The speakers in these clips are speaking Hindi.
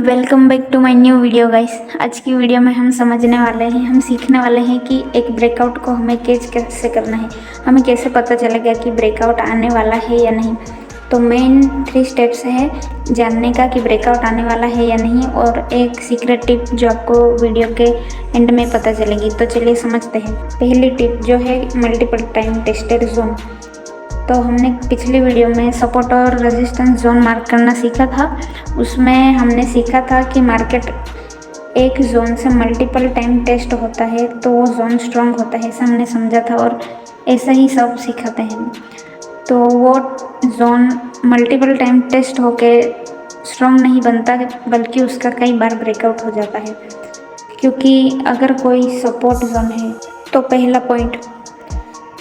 Welcome back to my new video guys. आज की वीडियो में हम समझने वाले हैं, हम सीखने वाले हैं कि एक ब्रेकआउट को हमें कैसे करना है। हमें कैसे पता चलेगा कि ब्रेकआउट आने वाला है या नहीं। तो मेन 3 स्टेप्स है जानने का कि ब्रेकआउट आने वाला है या नहीं, और एक सीक्रेट टिप जो आपको वीडियो के एंड में पता चलेगी। तो चलिए समझते हैं। पहली टिप जो है मल्टीपल टाइम टेस्टेड जोन। तो हमने पिछली वीडियो में सपोर्ट और रेजिस्टेंस जोन मार्क करना सीखा था। उसमें हमने सीखा था कि मार्केट एक जोन से मल्टीपल टाइम टेस्ट होता है तो वो जोन स्ट्रॉन्ग होता है, ऐसा हमने समझा था, और ऐसा ही सब सिखाते हैं। तो वो जोन मल्टीपल टाइम टेस्ट होके स्ट्रॉन्ग नहीं बनता, बल्कि उसका कई बार ब्रेकआउट हो जाता है। क्योंकि अगर कोई सपोर्ट जोन है, तो पहला point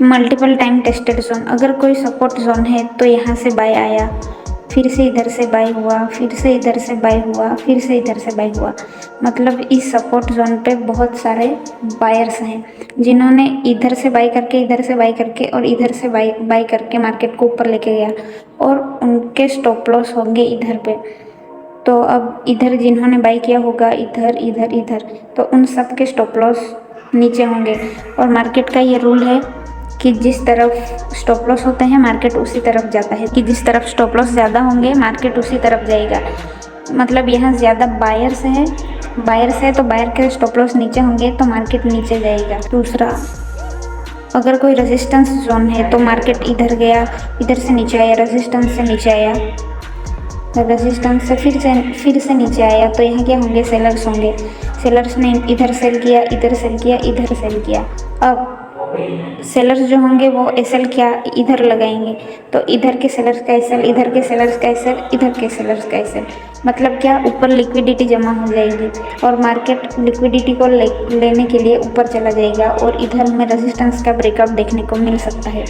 multiple time tested zone. अगर कोई सपोर्ट जोन है तो यहाँ से बाय आया, फिर से इधर से बाय हुआ, फिर से इधर से बाय हुआ, फिर से इधर से बाय हुआ। मतलब इस सपोर्ट जोन पे बहुत सारे बायर्स हैं जिन्होंने इधर से बाय करके, इधर से बाय करके और इधर से बाय करके मार्केट को ऊपर लेके गया, और उनके स्टॉप लॉस होंगे इधर पे। तो अब इधर जिन्होंने बाय किया होगा, इधर इधर इधर, तो उन सब के स्टॉप लॉस नीचे होंगे। और मार्केट का ये रूल है कि जिस तरफ स्टॉप लॉस होते हैं मार्केट उसी तरफ जाता है, कि जिस तरफ स्टॉप लॉस ज़्यादा होंगे मार्केट उसी तरफ जाएगा। मतलब यहाँ ज़्यादा बायर्स है तो बायर के स्टॉप लॉस नीचे होंगे तो मार्केट नीचे जाएगा। दूसरा, अगर कोई रेजिस्टेंस जोन है तो मार्केट इधर गया, इधर से नीचे आया, रेजिस्टेंस से नीचे आया, रेजिस्टेंस से फिर से नीचे आया, तो यहाँ क्या होंगे, सेलर्स होंगे। सेलर्स ने इधर सेल किया, इधर सेल किया, इधर सेल किया। अब सेलर्स जो होंगे वो एसएल क्या इधर लगाएंगे, तो इधर के सेलर्स का एसएल, इधर के सेलर्स का एसएल, इधर के सेलर्स का एसएल। मतलब क्या, ऊपर लिक्विडिटी जमा हो जाएगी और मार्केट लिक्विडिटी को लेने के लिए ऊपर चला जाएगा, और इधर हमें रेजिस्टेंस का ब्रेकआउट देखने को मिल सकता है।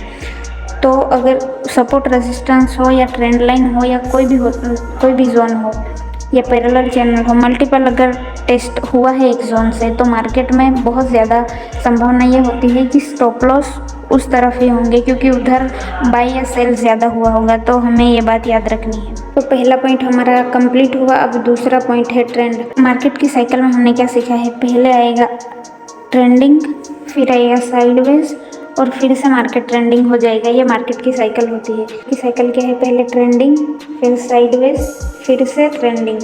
तो अगर सपोर्ट रेजिस्टेंस हो या ट्रेंड लाइन हो या कोई भी जोन हो या पैरेलल चैनल हो, मल्टीपल अगर टेस्ट हुआ है एक जोन से, तो मार्केट में बहुत ज़्यादा संभावना ये होती है कि स्टॉप लॉस उस तरफ ही होंगे, क्योंकि उधर बाय या सेल ज़्यादा हुआ होगा। तो हमें ये बात याद रखनी है। तो पहला पॉइंट हमारा कंप्लीट हुआ। अब दूसरा पॉइंट है ट्रेंड। मार्केट की साइकिल में हमने क्या सीखा है, पहले आएगा ट्रेंडिंग, फिर आएगा साइडवेज, और फिर से मार्केट ट्रेंडिंग हो जाएगा। ये मार्केट की साइकिल होती है। कि साइकिल क्या है, पहले ट्रेंडिंग, फिर साइडवेज, फिर से ट्रेंडिंग।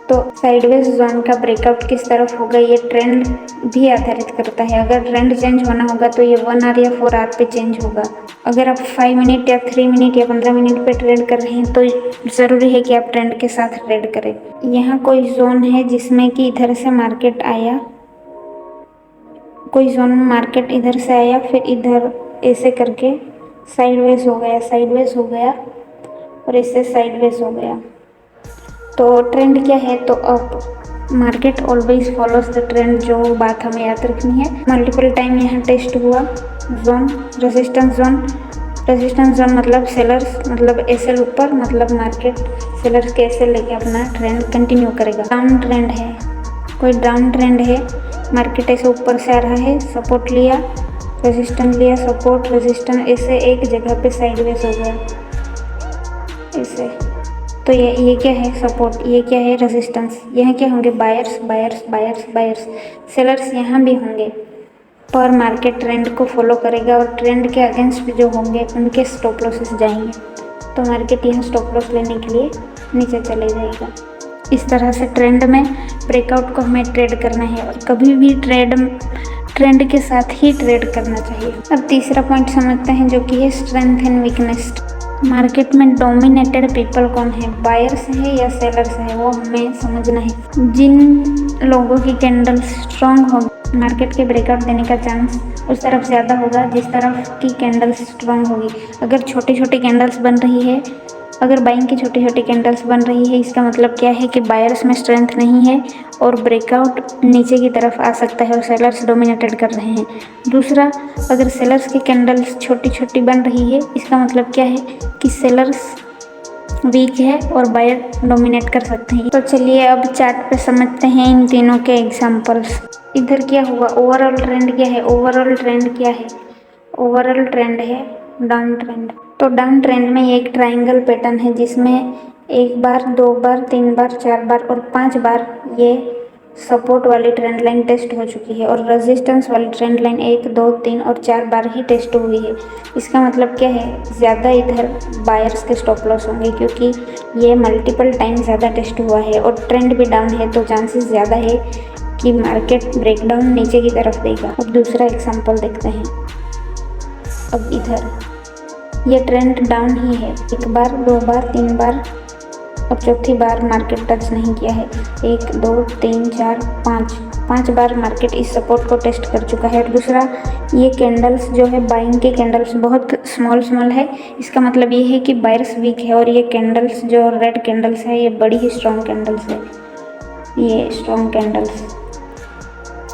तो साइडवेज जोन का ब्रेकआउट किस तरफ होगा ये ट्रेंड भी आधारित करता है। अगर ट्रेंड चेंज होना होगा तो ये 1 आवर या 4 आवर पे चेंज होगा। अगर आप 5 मिनट या 3 मिनट या 15 मिनट पे ट्रेड कर रहे हैं तो ज़रूरी है कि आप ट्रेंड के साथ ट्रेड करें। यहाँ कोई जोन है जिसमें कि इधर से मार्केट आया, कोई जोन में मार्केट इधर से आया, फिर इधर ऐसे करके साइडवेज हो गया और इससे साइडवेज हो गया। तो ट्रेंड क्या है, तो अब market always follows the trend. जो बात हमें याद रखनी है, मल्टीपल टाइम यहाँ टेस्ट हुआ जोन, रेजिस्टेंस जोन मतलब सेलर्स, मतलब एसएल ऊपर, मतलब मार्केट सेलर्स के एसएल लेके अपना ट्रेंड कंटिन्यू करेगा। डाउन ट्रेंड है, कोई डाउन ट्रेंड है, मार्केट ऐसे ऊपर से आ रहा है, सपोर्ट लिया, रेजिस्टेंस लिया, सपोर्ट रेजिस्टेंस, ऐसे एक जगह पे साइडवेज हो गया ऐसे। तो ये क्या है, सपोर्ट, ये क्या है, रेजिस्टेंस। यहाँ क्या होंगे, बायर्स, सेलर्स यहाँ भी होंगे, पर मार्केट ट्रेंड को फॉलो करेगा और ट्रेंड के अगेंस्ट जो होंगे उनके स्टॉप लॉसेस जाएंगे। तो मार्केट यहाँ स्टॉप लॉस लेने के लिए नीचे चले जाएगा। इस तरह से ट्रेंड में ब्रेकआउट को हमें ट्रेड करना है, और कभी भी ट्रेंड के साथ ही ट्रेड करना चाहिए। अब तीसरा पॉइंट समझते हैं, जो कि है स्ट्रेंथ एंड वीकनेस। मार्केट में डोमिनेटेड पीपल कौन है, बायर्स है या सेलर्स है, वो हमें समझना है। जिन लोगों की कैंडल स्ट्रॉन्ग हो, मार्केट के ब्रेकआउट देने का चांस उस तरफ ज़्यादा होगा जिस तरफ की कैंडल्स स्ट्रॉन्ग होगी। अगर छोटी छोटी कैंडल्स बन रही है, अगर बाइंग की छोटी छोटी कैंडल्स बन रही है, इसका मतलब क्या है कि बायर्स में स्ट्रेंथ नहीं है और ब्रेकआउट नीचे की तरफ आ सकता है और सेलर्स डोमिनेटेड कर रहे हैं। दूसरा, अगर सेलर्स की कैंडल्स छोटी छोटी बन रही है, इसका मतलब क्या है कि सेलर्स वीक है और बायर डोमिनेट कर सकते हैं। तो चलिए अब चार्ट पे समझते हैं इन तीनों के एग्जांपल्स। इधर क्या हुआ, ओवरऑल ट्रेंड क्या है, ओवरऑल ट्रेंड है डाउन ट्रेंड। तो डाउन ट्रेंड में ये एक ट्रायंगल पैटर्न है जिसमें एक बार, दो बार, तीन बार, चार बार और पांच बार ये सपोर्ट वाली ट्रेंड लाइन टेस्ट हो चुकी है और रेजिस्टेंस वाली ट्रेंड लाइन एक, दो, तीन और चार बार ही टेस्ट हुई है। इसका मतलब क्या है, ज़्यादा इधर बायर्स के स्टॉप लॉस होंगे क्योंकि ये मल्टीपल टाइम ज़्यादा टेस्ट हुआ है और ट्रेंड भी डाउन है, तो चांसेस ज़्यादा है कि मार्केट ब्रेकडाउन नीचे की तरफ देगा। अब दूसरा एग्जाम्पल देखते हैं। अब इधर ये ट्रेंड डाउन ही है, एक बार, दो बार, तीन बार और चौथी बार मार्केट टच नहीं किया है। एक, दो, तीन, चार, पाँच बार मार्केट इस सपोर्ट को टेस्ट कर चुका है। और दूसरा, ये कैंडल्स जो है बाइंग के कैंडल्स बहुत स्मॉल है, इसका मतलब ये है कि बायर्स वीक है और ये कैंडल्स जो रेड कैंडल्स है ये बड़ी ही स्ट्रॉन्ग कैंडल्स है, ये स्ट्रॉन्ग कैंडल्स,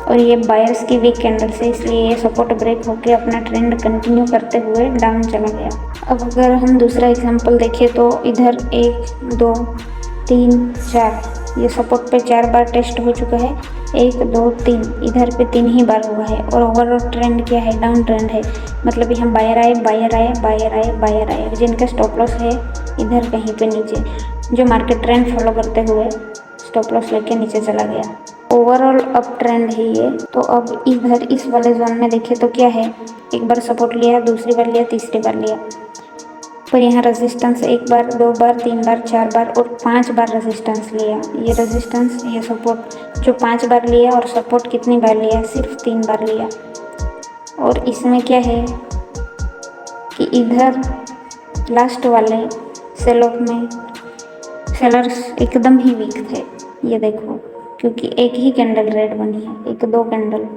और ये बायर्स की वीक कैंडल्स है, इसलिए ये सपोर्ट ब्रेक होकर अपना ट्रेंड कंटिन्यू करते हुए डाउन चला गया। अब अगर हम दूसरा एग्जांपल देखें तो इधर एक, दो, तीन, चार, ये सपोर्ट पे चार बार टेस्ट हो चुका है। एक, दो, तीन, इधर पे तीन ही बार हुआ है और ओवरऑल ट्रेंड क्या है, डाउन ट्रेंड है। मतलब यहाँ बायर आए, बायर आए, बायर आए, बायर आए, जिनका स्टॉप लॉस है इधर कहीं पे नीचे, जो मार्केट ट्रेंड फॉलो करते हुए स्टॉप लॉस लेके नीचे चला गया। ओवरऑल अप ट्रेंड है ये। तो अब इधर इस वाले जोन में देखें तो क्या है, एक बार सपोर्ट लिया, दूसरी बार लिया, तीसरी बार लिया, पर यहाँ रेजिस्टेंस एक बार, दो बार, तीन बार, चार बार और पांच बार रेजिस्टेंस लिया। ये रेजिस्टेंस, ये सपोर्ट जो पांच बार लिया और सपोर्ट कितनी बार लिया, सिर्फ तीन बार लिया। और इसमें क्या है कि इधर लास्ट वाले सेल ऑफ में सेलर्स एकदम ही वीक थे, ये देखो, क्योंकि एक ही कैंडल रेड बनी है, एक दो कैंडल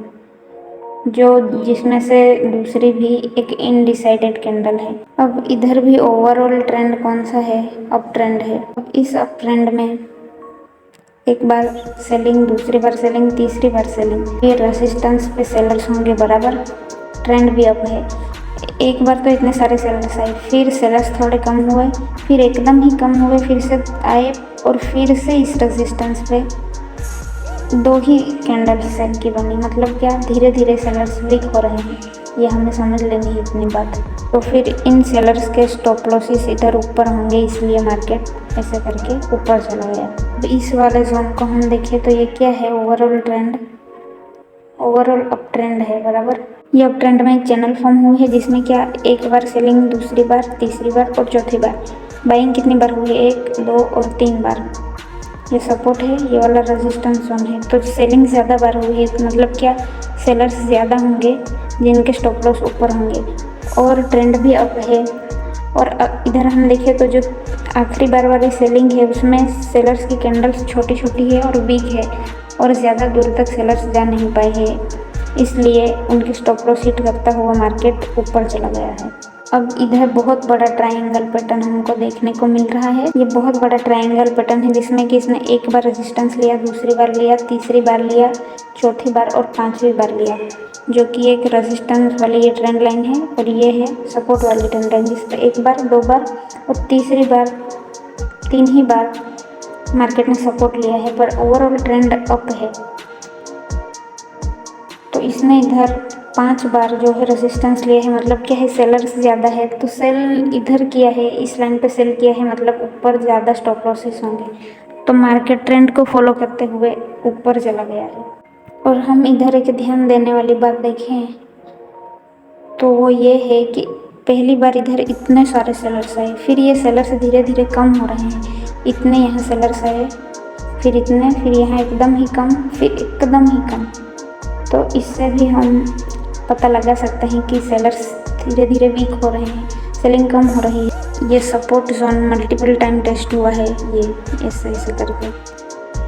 जो जिसमें से दूसरी भी एक इनडिसाइडेड कैंडल है। अब इधर भी ओवरऑल ट्रेंड कौन सा है, अप ट्रेंड है। अब इस अप ट्रेंड में एक बार सेलिंग, दूसरी बार सेलिंग, तीसरी बार सेलिंग, ये रेजिस्टेंस पे सेलर्स होंगे बराबर, ट्रेंड भी अप है। एक बार तो इतने सारे सेलर्स आए, फिर सेलर्स थोड़े कम हुए, फिर एकदम ही कम हुए, फिर से आए और फिर से इस रेजिस्टेंस पे दो ही कैंडल सेल की बनी। मतलब क्या, धीरे धीरे सेलर्स वीक हो रहे हैं, ये हमें समझ लेनी है इतनी बात। तो फिर इन सेलर्स के स्टॉप लॉसेस इधर ऊपर होंगे, इसलिए मार्केट ऐसे करके ऊपर चला गया। अब इस वाले जोन को हम देखें तो ये क्या है, overall trend, overall up trend है बराबर। ये अप ट्रेंड में एक चैनल फॉर्म हुई है जिसमें क्या, एक बार सेलिंग, दूसरी बार, तीसरी बार और चौथी बार। बाइंग कितनी बार हुई, एक, दो और तीन बार। ये सपोर्ट है, ये वाला रेजिस्टेंस जोन है, तो सेलिंग ज़्यादा बार हुई है, तो मतलब क्या, सेलर्स ज़्यादा होंगे जिनके स्टॉप लॉस ऊपर होंगे और ट्रेंड भी अप है। और इधर हम देखें तो जो आखिरी बार वाली सेलिंग है उसमें सेलर्स की कैंडल्स छोटी छोटी है और वीक है और ज़्यादा दूर तक सेलर्स जा नहीं पाए हैं, इसलिए उनकी स्टॉप लॉस हिट करता हुआ मार्केट ऊपर चला गया है। अब इधर बहुत बड़ा ट्रायंगल पैटर्न हमको देखने को मिल रहा है। ये बहुत बड़ा ट्रायंगल पैटर्न है जिसमें कि इसने एक बार रेजिस्टेंस लिया, दूसरी बार लिया, तीसरी बार लिया, चौथी बार और पांचवी बार लिया, जो कि एक रेजिस्टेंस वाली ये ट्रेंड लाइन है और ये है सपोर्ट वाली ट्रेंड लाइन, जिस पर एक बार, दो बार और तीसरी बार, तीन ही बार मार्केट ने सपोर्ट लिया है, पर ओवरऑल ट्रेंड अप है। तो इसने इधर पांच बार जो है रेजिस्टेंस लिया है, मतलब क्या है, सेलर्स ज़्यादा है, तो सेल इधर किया है, इस लाइन पे सेल किया है, मतलब ऊपर ज़्यादा स्टॉप लॉसेस होंगे, तो मार्केट ट्रेंड को फॉलो करते हुए ऊपर चला गया है। और हम इधर एक ध्यान देने वाली बात देखें तो वो ये है कि पहली बार इधर इतने सारे सेलर्स आए, फिर ये सेलर्स धीरे धीरे कम हो रहे हैं, इतने यहाँ सेलर्स आए, फिर इतने, फिर यहाँ एकदम ही कम, फिर एकदम ही कम। तो इससे भी हम पता लगा सकते हैं कि सेलर्स धीरे धीरे वीक हो रहे हैं, सेलिंग कम हो रही है। ये support zone multiple time test हुआ है, ये ऐसे ऐसे करके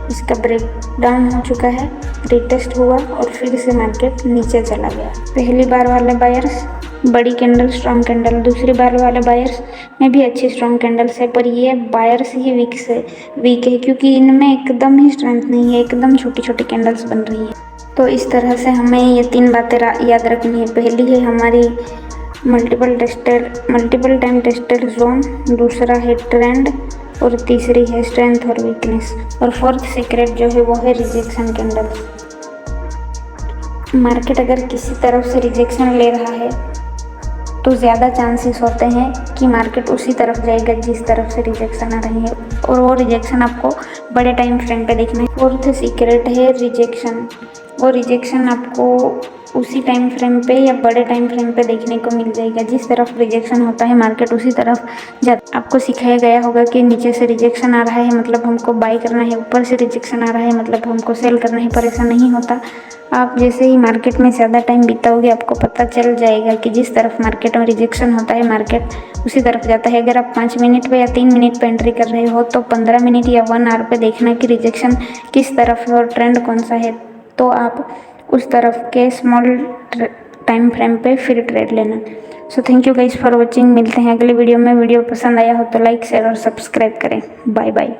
इसका ब्रेक डाउन हो चुका है, रीटेस्ट हुआ और फिर से मार्केट नीचे चला गया। पहली बार वाले बायर्स बड़ी कैंडल, स्ट्रॉन्ग कैंडल, दूसरी बार वाले बायर्स में भी अच्छी स्ट्रॉन्ग कैंडल्स है, पर ये बायर्स ही वीक है क्योंकि इनमें एकदम ही स्ट्रेंथ नहीं है, एकदम छोटी छोटी कैंडल्स बन रही है। तो इस तरह से हमें ये तीन बातें याद रखनी है। पहली है हमारी मल्टीपल टाइम टेस्टेड जोन, दूसरा है ट्रेंड और तीसरी है स्ट्रेंथ और वीकनेस, और फोर्थ सीक्रेट जो है वो है रिजेक्शन कैंडल्स। मार्केट अगर किसी तरफ से रिजेक्शन ले रहा है तो ज़्यादा चांसेस होते हैं कि मार्केट उसी तरफ जाएगा जिस तरफ से रिजेक्शन आ रही है, और वो रिजेक्शन आपको बड़े टाइम फ्रेम पे देखना है। फोर्थ सीक्रेट है रिजेक्शन। वो रिजेक्शन आपको उसी टाइम फ्रेम पे या बड़े टाइम फ्रेम पे देखने को मिल जाएगा। जिस तरफ रिजेक्शन होता है मार्केट उसी तरफ जाता। आपको सिखाया गया होगा कि नीचे से रिजेक्शन आ रहा है मतलब हमको बाई करना है, ऊपर से रिजेक्शन आ रहा है मतलब हमको सेल करना है, पर ऐसा नहीं होता। आप जैसे ही मार्केट में ज़्यादा टाइम बिताओगे आपको पता चल जाएगा कि जिस तरफ मार्केट में रिजेक्शन होता है मार्केट उसी तरफ जाता है। अगर आप 5 मिनट पे या 3 मिनट पे एंट्री कर रहे हो तो 15 मिनट या 1 आवर पे देखना कि रिजेक्शन किस तरफ है और ट्रेंड कौन सा है, तो आप उस तरफ के स्मॉल टाइम फ्रेम पे फिर ट्रेड लेना। So thank you guys for watching. मिलते हैं अगले वीडियो में। वीडियो पसंद आया हो तो लाइक शेयर और सब्सक्राइब करें। Bye bye.